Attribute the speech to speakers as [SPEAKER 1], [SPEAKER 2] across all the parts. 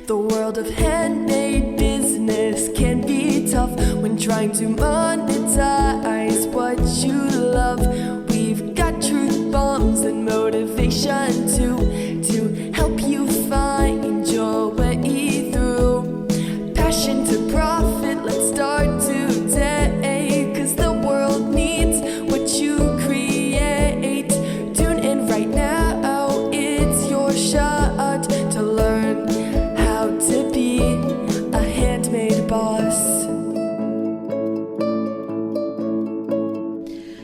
[SPEAKER 1] The world of handmade business can be tough when trying to monetize what you love. We've got truth bombs and motivation to help you find your way through. Passion to profit, let's start today, 'cause the world needs what you create. Tune in right now, it's your shot to learn how to be a handmade boss.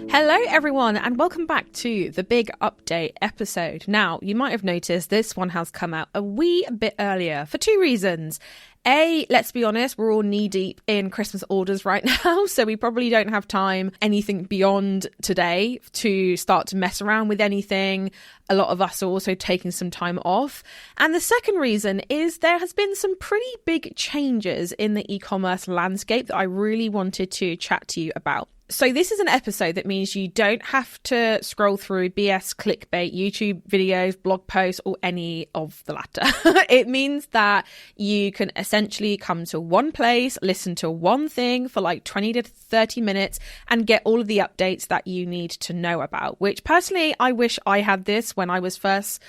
[SPEAKER 2] Hello everyone and welcome back to the Big Update episode. Now, you might have noticed this one has come out a wee bit earlier for two reasons. A, let's be honest, we're all knee deep in Christmas orders right now, so we probably don't have time anything beyond today to start to mess around with anything. A lot of us are also taking some time off. And the second reason is there has been some pretty big changes in the e-commerce landscape that I really wanted to chat to you about. So this is an episode that means you don't have to scroll through BS clickbait, YouTube videos, blog posts, or any of the latter. It means that you can essentially come to one place, listen to one thing for like 20 to 30 minutes and get all of the updates that you need to know about, which personally, I wish I had this when I was first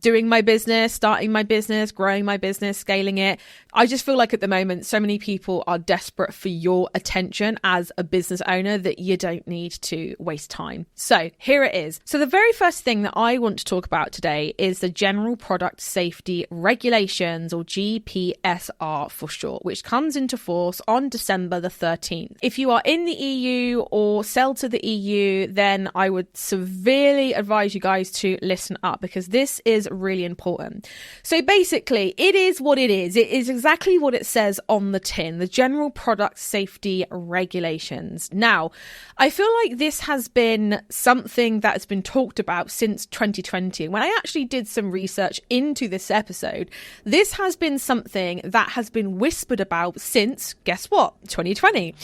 [SPEAKER 2] doing my business, starting my business, growing my business, scaling it. I just feel like at the moment, so many people are desperate for your attention as a business owner that you don't need to waste time. So here it is. So the very first thing that I want to talk about today is the General Product Safety Regulations, or GPSR for short, which comes into force on December the 13th. If you are in the EU or sell to the EU, then I would severely advise you guys to listen up, because this is really important. So basically, it is what it is. It is exactly what it says on the tin, the General Product Safety Regulations. Now, I feel like this has been something that has been talked about since 2020. When I actually did some research into this episode, this has been something that has been whispered about since, guess what, 2020.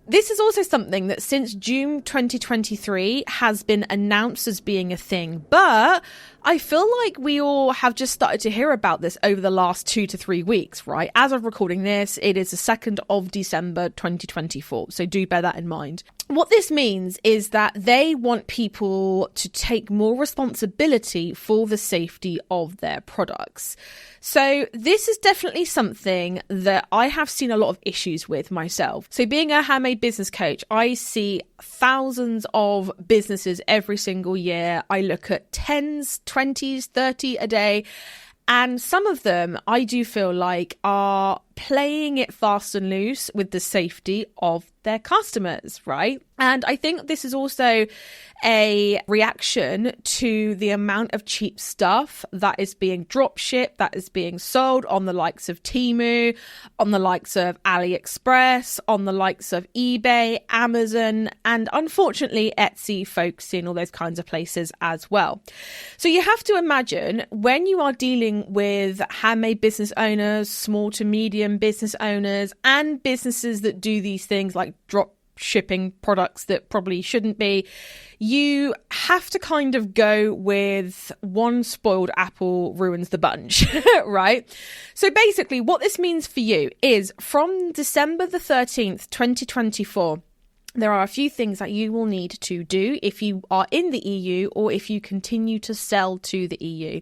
[SPEAKER 2] This is also something that since June 2023 has been announced as being a thing, but I feel like we all have just started to hear about this over the last 2 to 3 weeks, right? As of recording this, it is the 2nd of December 2024, so do bear that in mind. What this means is that they want people to take more responsibility for the safety of their products. So this is definitely something that I have seen a lot of issues with myself. So being a handmade business coach, I see thousands of businesses every single year. I look at 10s, 20s, 30 a day. And some of them I do feel like are playing it fast and loose with the safety of their customers, right? And I think this is also a reaction to the amount of cheap stuff that is being drop shipped, that is being sold on the likes of Temu, on the likes of AliExpress, on the likes of eBay, Amazon, and unfortunately Etsy, Folksy, all those kinds of places as well. So you have to imagine when you are dealing with handmade business owners, small to medium business owners, and businesses that do these things like drop shipping products that probably shouldn't be, you have to kind of go with one spoiled apple ruins the bunch, right? So basically what this means for you is from December the 13th, 2024, there are a few things that you will need to do if you are in the EU or if you continue to sell to the EU.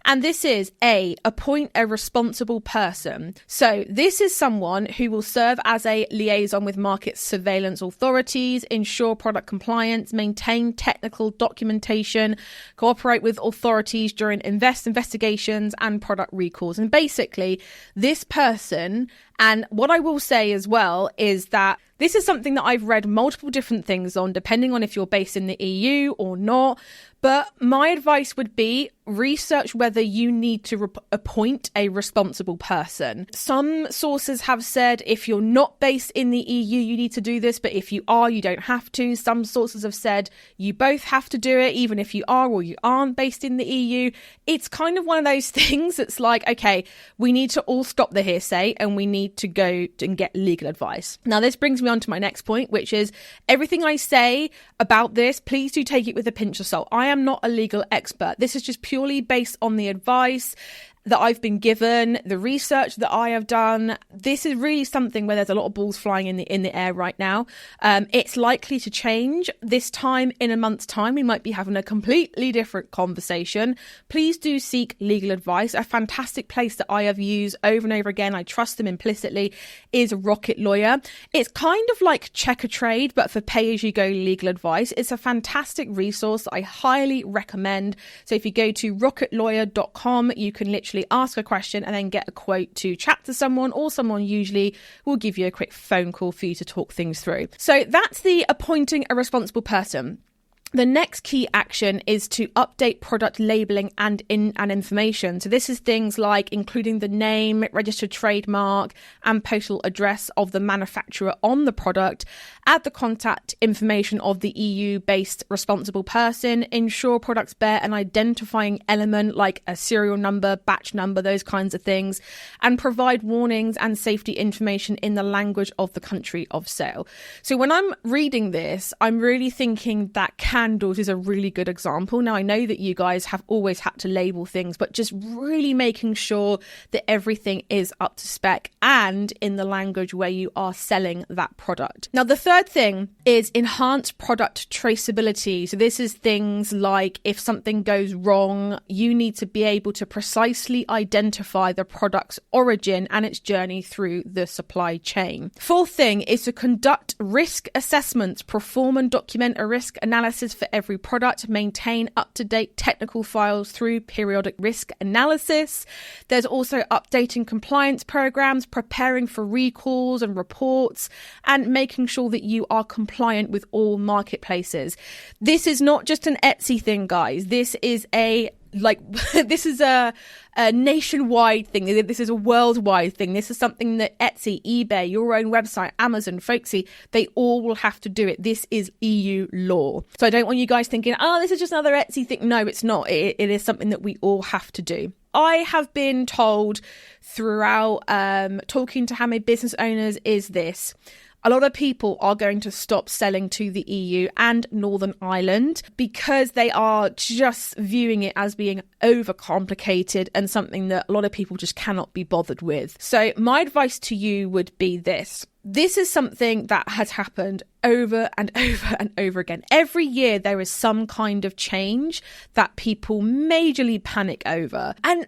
[SPEAKER 2] And this is A, appoint a responsible person. So this is someone who will serve as a liaison with market surveillance authorities, ensure product compliance, maintain technical documentation, cooperate with authorities during investigations and product recalls. And basically, this person, and what I will say as well is that this is something that I've read multiple different things on, depending on if you're based in the EU or not. But my advice would be research whether you need to appoint a responsible person. Some sources have said if you're not based in the EU, you need to do this, but if you are, you don't have to. Some sources have said you both have to do it, even if you are or you aren't based in the EU. It's kind of one of those things that's like, okay, we need to all stop the hearsay and we need to go and get legal advice. Now, this brings me on to my next point, which is everything I say about this, please do take it with a pinch of salt. I am not a legal expert. This is just purely based on the advice that I've been given, the research that I have done, this is really something where there's a lot of balls flying in the air right now. It's likely to change. This time in a month's time, we might be having a completely different conversation. Please do seek legal advice. A fantastic place that I have used over and over again, I trust them implicitly, is Rocket Lawyer. It's kind of like Check a Trade, but for pay-as-you-go legal advice. It's a fantastic resource that I highly recommend. So if you go to rocketlawyer.com, you can literally ask a question and then get a quote to chat to someone, or someone usually will give you a quick phone call for you to talk things through. So that's the appointing a responsible person. The next key action is to update product labeling and information. So this is things like including the name, registered trademark, and postal address of the manufacturer on the product, add the contact information of the EU-based responsible person, ensure products bear an identifying element like a serial number, batch number, those kinds of things, and provide warnings and safety information in the language of the country of sale. So when I'm reading this, I'm really thinking that candles is a really good example. Now, I know that you guys have always had to label things, but just really making sure that everything is up to spec and in the language where you are selling that product. Now, the third thing is enhanced product traceability. So this is things like if something goes wrong, you need to be able to precisely identify the product's origin and its journey through the supply chain. Fourth thing is to conduct risk assessments, perform and document a risk analysis for every product, maintain up-to-date technical files through periodic risk analysis. There's also updating compliance programs, preparing for recalls and reports, and making sure that you are compliant with all marketplaces. This is not just an Etsy thing, guys. This is a nationwide thing. This is a worldwide thing. This is something that Etsy, eBay, your own website, Amazon, Folksy, they all will have to do it. This is EU law. So I don't want you guys thinking, this is just another Etsy thing. No, it's not. It is something that we all have to do. I have been told throughout talking to Handmade business owners is this. A lot of people are going to stop selling to the EU and Northern Ireland because they are just viewing it as being overcomplicated and something that a lot of people just cannot be bothered with. So my advice to you would be this. This is something that has happened over and over and over again. Every year there is some kind of change that people majorly panic over. And,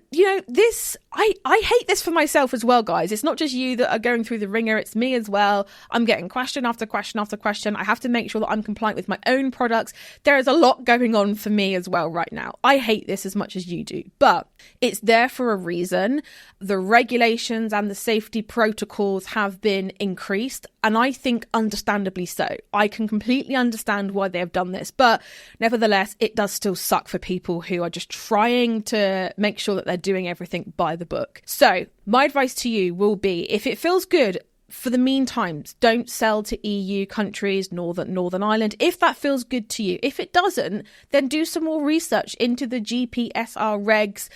[SPEAKER 2] this, I hate this for myself as well, guys. It's not just you that are going through the ringer. It's me as well. I'm getting question after question after question. I have to make sure that I'm compliant with my own products. There is a lot going on for me as well right now. I hate this as much as you do, but it's there for a reason. The regulations and the safety protocols have been increased, and I think understandably so. I can completely understand why they have done this, but nevertheless, it does still suck for people who are just trying to make sure that they're doing everything by the book. So my advice to you will be, if it feels good, for the meantime, don't sell to EU countries, Northern Ireland, if that feels good to you. If it doesn't, then do some more research into the GPSR regs,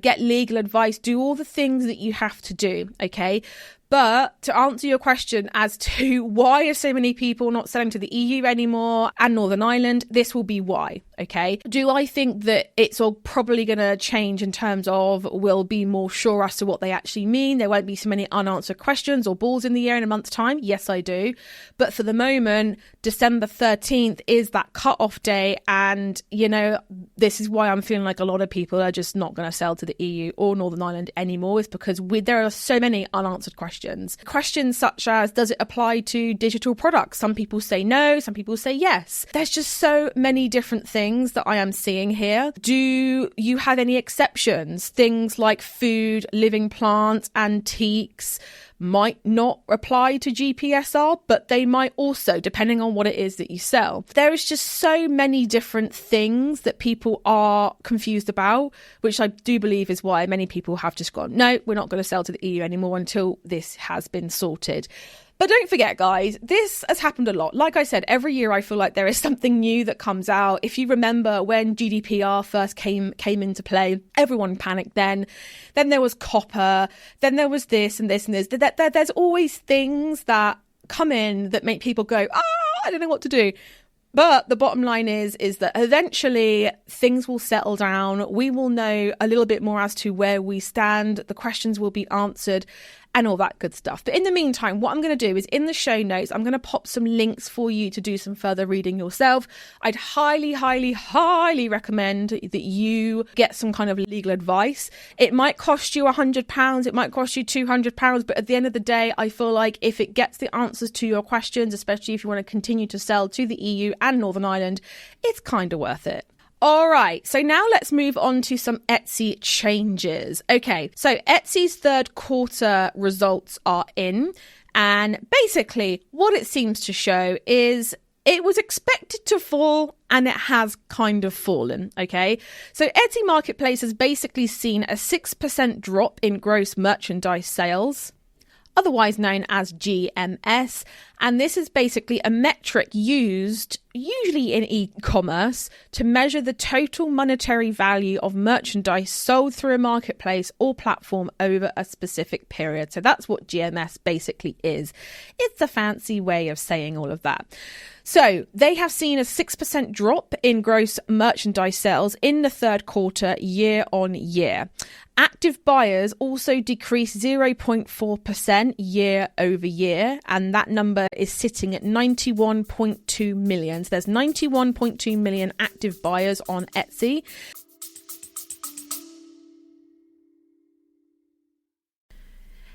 [SPEAKER 2] get legal advice, do all the things that you have to do, okay? But to answer your question as to why are so many people not selling to the EU anymore and Northern Ireland, this will be why, okay? Do I think that it's all probably going to change in terms of we'll be more sure as to what they actually mean? There won't be so many unanswered questions or balls in the air in a month's time? Yes, I do. But for the moment, December 13th is that cut-off day. And, this is why I'm feeling like a lot of people are just not going to sell to the EU or Northern Ireland anymore. It's because there are so many unanswered questions. Questions such as, does it apply to digital products? Some people say no, some people say yes. There's just so many different things that I am seeing here. Do you have any exceptions? Things like food, living plants, antiques might not apply to GPSR, but they might also, depending on what it is that you sell. There is just so many different things that people are confused about, which I do believe is why many people have just gone, no, we're not going to sell to the EU anymore until this has been sorted. But don't forget, guys, this has happened a lot. Like I said, every year I feel like there is something new that comes out. If you remember when GDPR first came into play, everyone panicked then. Then there was copper. Then there was this and this and this. There's always things that come in that make people go, I don't know what to do. But the bottom line is that eventually things will settle down. We will know a little bit more as to where we stand. The questions will be answered and all that good stuff. But in the meantime, what I'm going to do is in the show notes, I'm going to pop some links for you to do some further reading yourself. I'd highly, highly, highly recommend that you get some kind of legal advice. It might cost you £100, it might cost you £200, but at the end of the day, I feel like if it gets the answers to your questions, especially if you want to continue to sell to the EU and Northern Ireland, it's kind of worth it. All right, so now let's move on to some Etsy changes. Okay, so Etsy's third quarter results are in, and basically what it seems to show is it was expected to fall and it has kind of fallen, okay? So Etsy Marketplace has basically seen a 6% drop in gross merchandise sales, otherwise known as GMS. And this is basically a metric used usually in e-commerce to measure the total monetary value of merchandise sold through a marketplace or platform over a specific period. So that's what GMS basically is. It's a fancy way of saying all of that. So they have seen a 6% drop in gross merchandise sales in the third quarter year on year. Active buyers also decreased 0.4% year over year, and that number is sitting at 91.2 million. So there's 91.2 million active buyers on Etsy.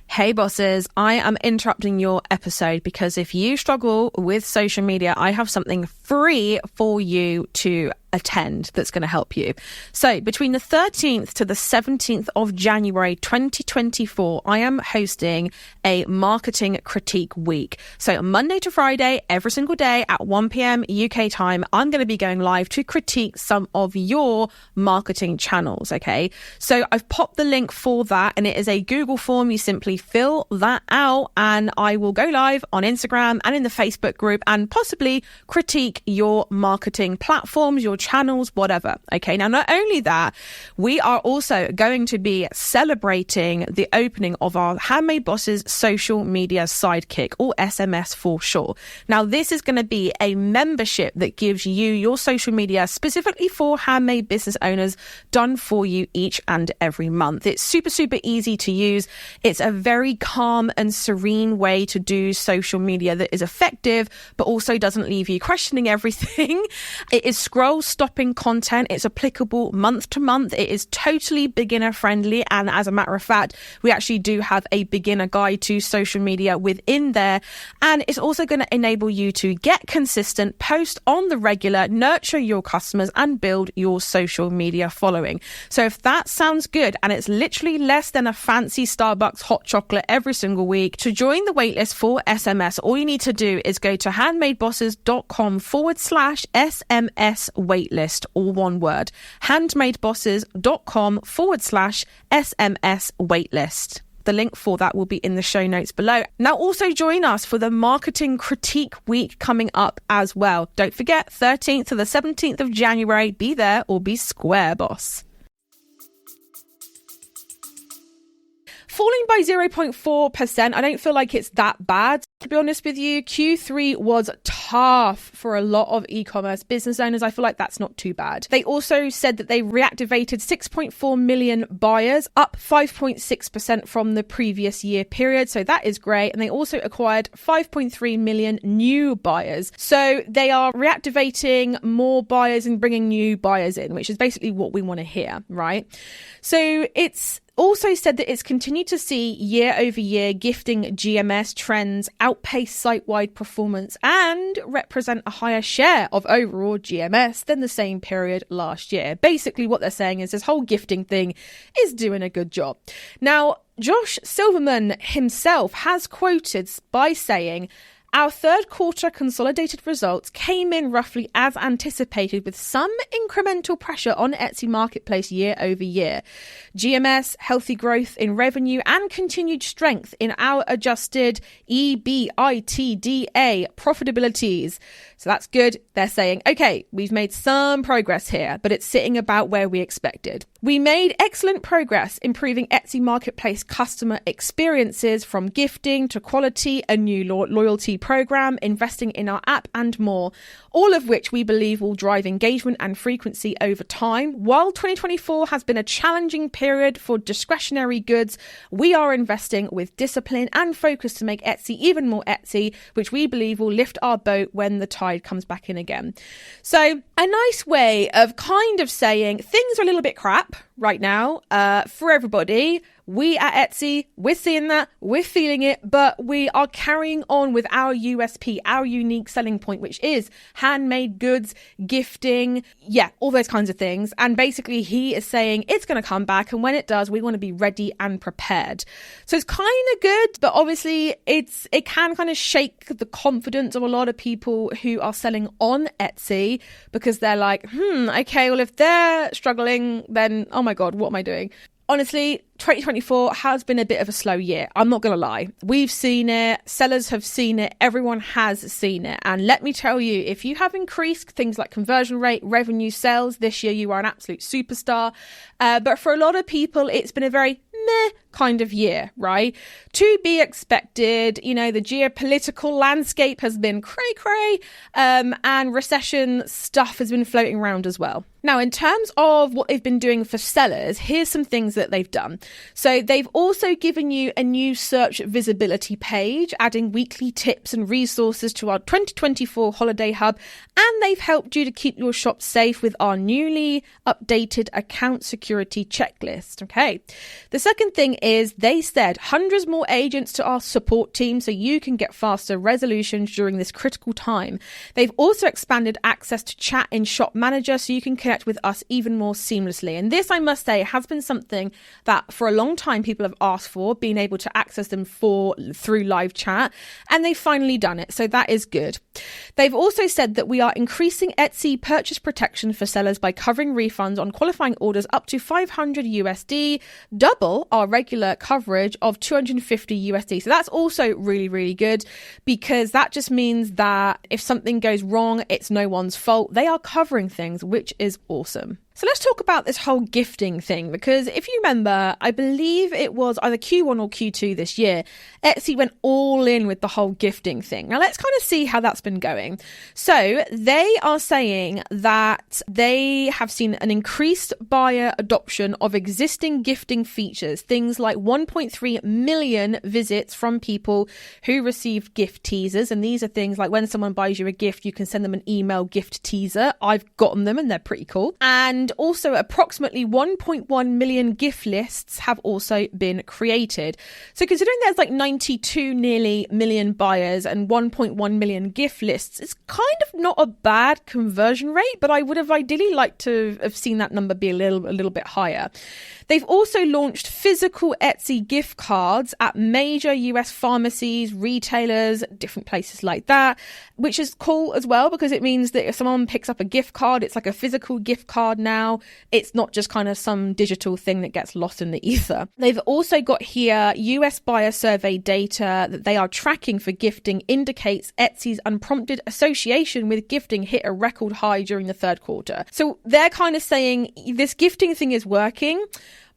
[SPEAKER 2] Hey bosses, I am interrupting your episode because if you struggle with social media, I have something free for you to attend that's going to help you. So between the 13th to the 17th of January 2024, I am hosting a marketing critique week. So Monday to Friday, every single day at 1 p.m. UK time, I'm going to be going live to critique some of your marketing channels. Okay. So I've popped the link for that and it is a Google form. You simply fill that out and I will go live on Instagram and in the Facebook group and possibly critique your marketing platforms, your channels, whatever. Okay. Now, not only that, we are also going to be celebrating the opening of our Handmade Bosses Social Media Sidekick, or SMS for short. Now, this is going to be a membership that gives you your social media specifically for handmade business owners done for you each and every month. It's super, super easy to use. It's a very calm and serene way to do social media that is effective, but also doesn't leave you questioning everything. It is scroll stopping content. It's applicable month to month. It is totally beginner friendly. And as a matter of fact, we actually do have a beginner guide to social media within there. And it's also going to enable you to get consistent, post on the regular, nurture your customers and build your social media following. So if that sounds good and it's literally less than a fancy Starbucks hot chocolate every single week, to join the waitlist for SMS, all you need to do is go to handmadebosses.com/SMS waitlist, all one word, handmadebosses.com/SMS waitlist. The link for that will be in the show notes below. Now also join us for the Marketing Critique Week coming up as well. Don't forget, 13th to the 17th of January, be there or be square, boss. Falling by 0.4%, I don't feel like it's that bad. To be honest with you, Q3 was tough for a lot of e-commerce business owners. I feel like that's not too bad. They also said that they reactivated 6.4 million buyers, up 5.6% from the previous year period. So that is great. And they also acquired 5.3 million new buyers. So they are reactivating more buyers and bringing new buyers in, which is basically what we want to hear, right? So it's also said that it's continued to see year-over-year gifting GMS trends outpace site-wide performance and represent a higher share of overall GMS than the same period last year. Basically, what they're saying is this whole gifting thing is doing a good job. Now, Josh Silverman himself has quoted by saying, "Our third quarter consolidated results came in roughly as anticipated, with some incremental pressure on Etsy Marketplace year over year. GMS, healthy growth in revenue, and continued strength in our adjusted EBITDA profitabilities." So that's good. They're saying, okay, we've made some progress here, but it's sitting about where we expected. We made excellent progress improving Etsy Marketplace customer experiences, from gifting to quality, a new loyalty program, investing in our app and more, all of which we believe will drive engagement and frequency over time. While 2024 has been a challenging period for discretionary goods, we are investing with discipline and focus to make Etsy even more Etsy, which we believe will lift our boat when the tide comes back in again. So a nice way of kind of saying things are a little bit crap right now for everybody. We at Etsy, we're seeing that, we're feeling it, but we are carrying on with our USP, our unique selling point, which is handmade goods, gifting, all those kinds of things. And basically he is saying it's going to come back, and when it does, we want to be ready and prepared. So it's kind of good, but obviously it can kind of shake the confidence of a lot of people who are selling on Etsy, because they're like, okay, well, if they're struggling, then oh my God, what am I doing? Honestly, 2024 has been a bit of a slow year. I'm not going to lie. We've seen it. Sellers have seen it. Everyone has seen it. And let me tell you, if you have increased things like conversion rate, revenue, sales this year, you are an absolute superstar. But for a lot of people, it's been a very meh kind of year, right? To be expected. You know, the geopolitical landscape has been cray-cray, and recession stuff has been floating around as well. Now, in terms of what they've been doing for sellers, here's some things that they've done. So they've also given you a new search visibility page, adding weekly tips and resources to our 2024 holiday hub, and they've helped you to keep your shop safe with our newly updated account security checklist. Okay. The second thing is they said hundreds more agents to our support team so you can get faster resolutions during this critical time. They've also expanded access to chat in Shop Manager so you can connect with us even more seamlessly. And this, I must say, has been something that for a long time people have asked for, being able to access them through live chat, and they've finally done it. So that is good. They've also said that we are increasing Etsy purchase protection for sellers by covering refunds on qualifying orders up to $500 USD, double our regular coverage of $250 USD. So that's also really, really good, because that just means that if something goes wrong, it's no one's fault. They are covering things, which is awesome. So let's talk about this whole gifting thing, because if you remember, I believe it was either Q1 or Q2 this year, Etsy went all in with the whole gifting thing. Now let's kind of see how that's been going. So they are saying that they have seen an increased buyer adoption of existing gifting features, things like 1.3 million visits from people who received gift teasers. And these are things like when someone buys you a gift, you can send them an email gift teaser. I've gotten them and they're pretty cool. And also approximately 1.1 million gift lists have also been created. So considering there's like 92 nearly million buyers and 1.1 million gift lists, it's kind of not a bad conversion rate, but I would have ideally liked to have seen that number be a little bit higher. They've also launched physical Etsy gift cards at major US pharmacies, retailers, different places like that, which is cool as well, because it means that if someone picks up a gift card, it's like a physical gift card now. It's not just kind of some digital thing that gets lost in the ether. They've also got here US buyer survey data that they are tracking for gifting indicates Etsy's unprompted association with gifting hit a record high during the third quarter. So they're kind of saying this gifting thing is working.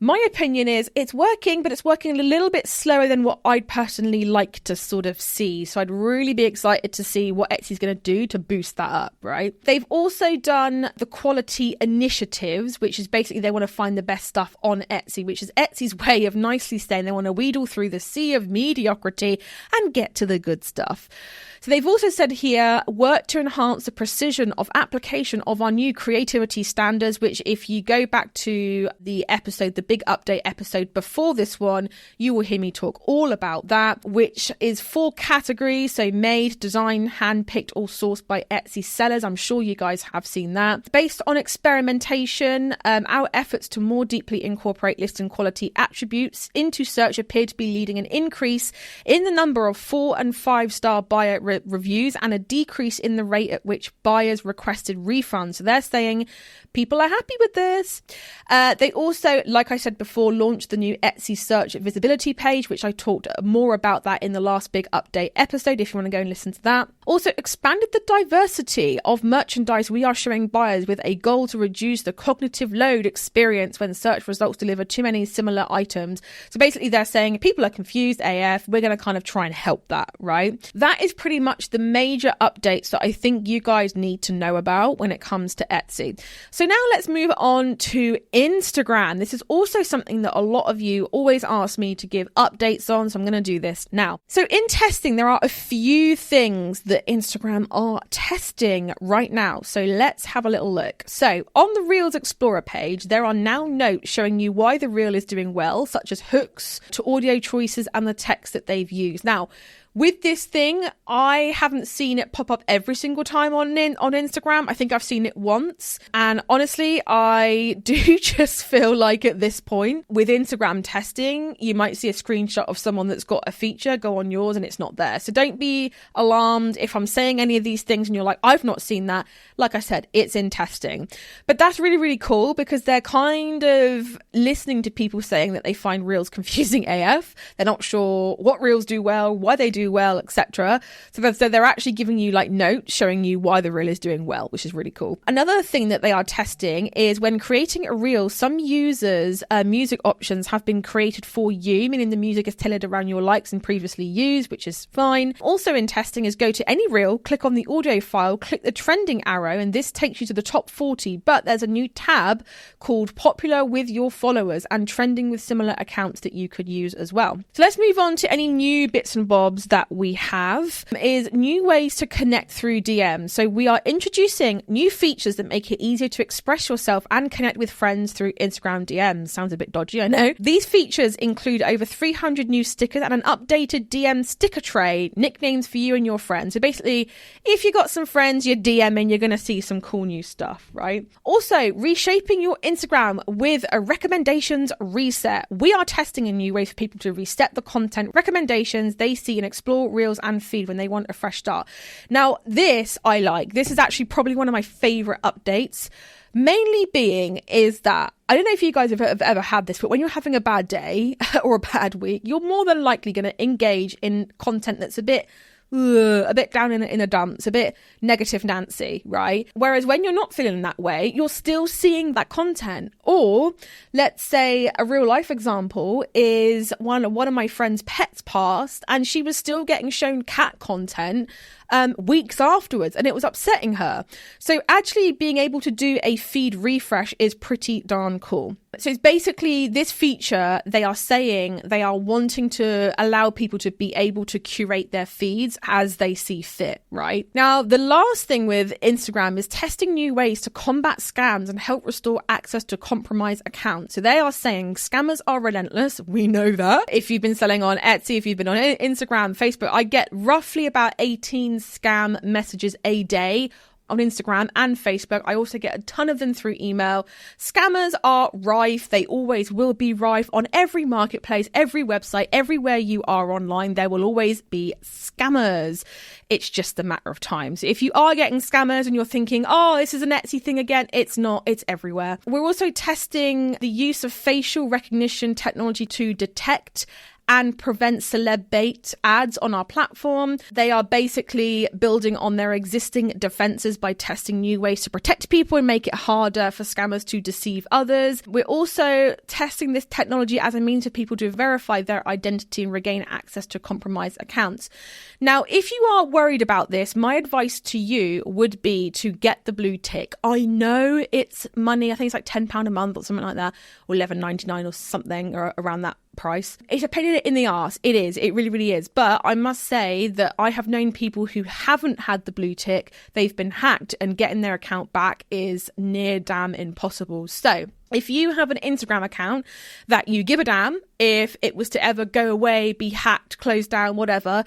[SPEAKER 2] My opinion is it's working, but it's working a little bit slower than what I'd personally like to sort of see. So I'd really be excited to see what Etsy's going to do to boost that up, right? They've also done the quality initiatives, which is basically they want to find the best stuff on Etsy, which is Etsy's way of nicely saying they want to wheedle through the sea of mediocrity and get to the good stuff. So they've also said here, work to enhance the precision of application of our new creativity standards, which if you go back to the episode, the big update episode before this one, you will hear me talk all about that, which is 4 categories. So made, design, handpicked, or sourced by Etsy sellers. I'm sure you guys have seen that. Based on experimentation, our efforts to more deeply incorporate listing quality attributes into search appear to be leading an increase in the number of 4 and 5-star buyer reviews and a decrease in the rate at which buyers requested refunds. So they're saying people are happy with this. They also, like I said before, launched the new Etsy search visibility page, which I talked more about that in the last big update episode, if you want to go and listen to that. Also expanded the diversity of merchandise we are showing buyers with a goal to reduce the cognitive load experience when search results deliver too many similar items. So basically they're saying people are confused AF, we're going to kind of try and help that, right? That is pretty much the major updates that I think you guys need to know about when it comes to Etsy. So now let's move on to Instagram. This is also something that a lot of you always ask me to give updates on, so I'm going to do this now. So in testing, there are a few things that Instagram are testing right now. So let's have a little look. So on the Reels Explorer page, there are now notes showing you why the reel is doing well, such as hooks to audio choices and the text that they've used. Now, with this thing, I haven't seen it pop up every single time on Instagram. I think I've seen it once. And honestly, I do just feel like at this point with Instagram testing, you might see a screenshot of someone that's got a feature go on yours and it's not there. So don't be alarmed if I'm saying any of these things and you're like, I've not seen that. Like I said, it's in testing. But that's really, really cool because they're kind of listening to people saying that they find Reels confusing AF. They're not sure what Reels do well, why they do well, etc. So they're actually giving you like notes showing you why the reel is doing well, which is really cool. Another thing that they are testing is when creating a reel, some users' music options have been created for you, meaning the music is tailored around your likes and previously used, which is fine. Also in testing is go to any reel, click on the audio file, click the trending arrow, and this takes you to the top 40. But there's a new tab called Popular with Your Followers and Trending with Similar Accounts that you could use as well. So let's move on to any new bits and bobs that we have is new ways to connect through DMs. So we are introducing new features that make it easier to express yourself and connect with friends through Instagram DMs. Sounds a bit dodgy, I know. These features include over 300 new stickers and an updated DM sticker tray, nicknames for you and your friends. So basically, if you got some friends you're DMing, you're going to see some cool new stuff, right? Also, reshaping your Instagram with a recommendations reset. We are testing a new way for people to reset the content recommendations they see and explore Reels and feed when they want a fresh start. Now, this I like. This is actually probably one of my favorite updates. Mainly being is that, I don't know if you guys have ever had this, but when you're having a bad day or a bad week, you're more than likely going to engage in content that's a bit down in the dumps, a bit negative Nancy, right? Whereas when you're not feeling that way, you're still seeing that content. Or let's say a real life example is one of my friend's pets passed and she was still getting shown cat content weeks afterwards, and it was upsetting her. So actually being able to do a feed refresh is pretty darn cool. So it's basically this feature, they are saying they are wanting to allow people to be able to curate their feeds as they see fit, right? Now, the last thing with Instagram is testing new ways to combat scams and help restore access to compromised accounts. So they are saying scammers are relentless. We know that. If you've been selling on Etsy, if you've been on Instagram, Facebook, I get roughly about 18 scam messages a day on Instagram and Facebook. I also get a ton of them through email. Scammers are rife. They always will be rife on every marketplace, every website, everywhere you are online. There will always be scammers. It's just a matter of time. So if you are getting scammers and you're thinking, oh, this is an Etsy thing again, it's not. It's everywhere. We're also testing the use of facial recognition technology to detect and prevent celeb bait ads on our platform. They are basically building on their existing defenses by testing new ways to protect people and make it harder for scammers to deceive others. We're also testing this technology as a means for people to verify their identity and regain access to compromised accounts. Now, if you are worried about this, my advice to you would be to get the blue tick. I know it's money. I think it's like £10 a month or something like that, or $11.99 or something, or around that price. It's a pain in the arse. It is. It really, really is. But I must say that I have known people who haven't had the blue tick. They've been hacked, and getting their account back is near damn impossible. So if you have an Instagram account that you give a damn, if it was to ever go away, be hacked, closed down, whatever,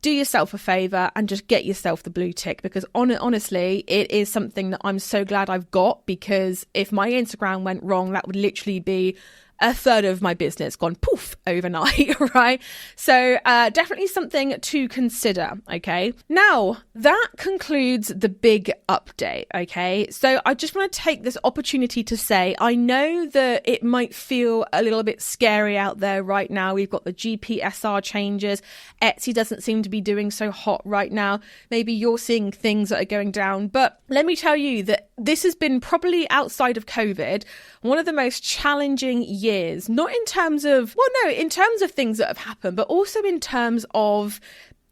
[SPEAKER 2] do yourself a favor and just get yourself the blue tick, because honestly, it is something that I'm so glad I've got, because if my Instagram went wrong, that would literally be a third of my business gone poof overnight, right? So definitely something to consider, okay? Now, that concludes the big update, okay? So I just want to take this opportunity to say, I know that it might feel a little bit scary out there right now. We've got the GPSR changes. Etsy doesn't seem to be doing so hot right now. Maybe you're seeing things that are going down, but let me tell you that this has been probably outside of COVID, one of the most challenging years, not in terms of, in terms of things that have happened, but also in terms of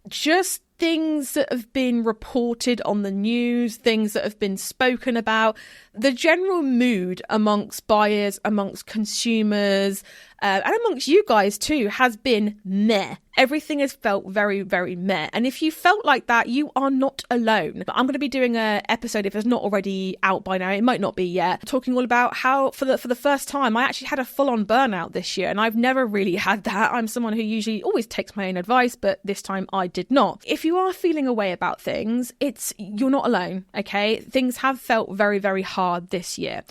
[SPEAKER 2] just things that have been reported on the news, things that have been spoken about, the general mood amongst buyers, amongst consumers, and amongst you guys too, has been meh. Everything has felt very, very meh. And if you felt like that, you are not alone. I'm going to be doing an episode, if it's not already out by now, it might not be yet, talking all about how for the first time, I actually had a full-on burnout this year. And I've never really had that. I'm someone who usually always takes my own advice, but this time I did not. If you are feeling a way about things, you're not alone, okay? Things have felt very, very hard this year.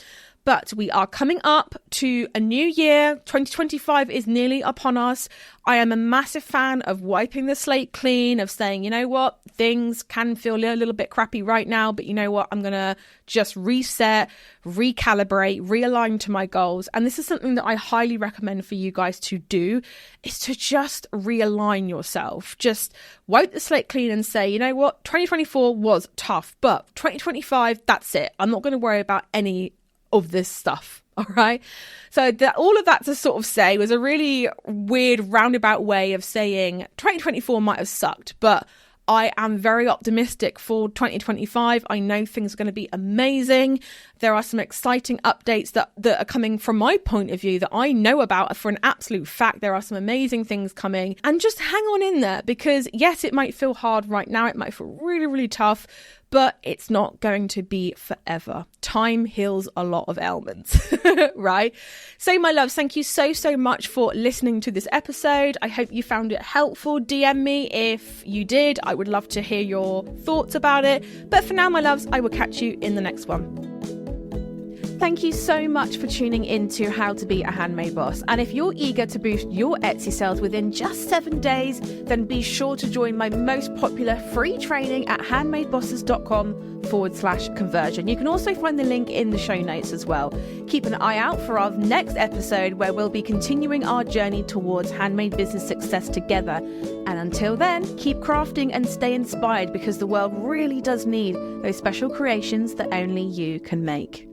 [SPEAKER 2] But we are coming up to a new year. 2025 is nearly upon us. I am a massive fan of wiping the slate clean, of saying, you know what, things can feel a little bit crappy right now, but you know what, I'm going to just reset, recalibrate, realign to my goals. And this is something that I highly recommend for you guys to do, is to just realign yourself. Just wipe the slate clean and say, you know what, 2024 was tough, but 2025, that's it. I'm not going to worry about any of this stuff. All right. So all of that to sort of say was a really weird roundabout way of saying 2024 might have sucked, but I am very optimistic for 2025. I know things are going to be amazing. There are some exciting updates that are coming from my point of view that I know about for an absolute fact. There are some amazing things coming, and just hang on in there, because yes, it might feel hard right now. It might feel really, really tough, but it's not going to be forever. Time heals a lot of ailments, right? So my loves, thank you so, so much for listening to this episode. I hope you found it helpful. DM me if you did. I would love to hear your thoughts about it. But for now, my loves, I will catch you in the next one. Thank you so much for tuning in to How to Be a Handmade Boss. And if you're eager to boost your Etsy sales within just 7 days, then be sure to join my most popular free training at handmadebosses.com/conversion. You can also find the link in the show notes as well. Keep an eye out for our next episode, where we'll be continuing our journey towards handmade business success together. And until then, keep crafting and stay inspired, because the world really does need those special creations that only you can make.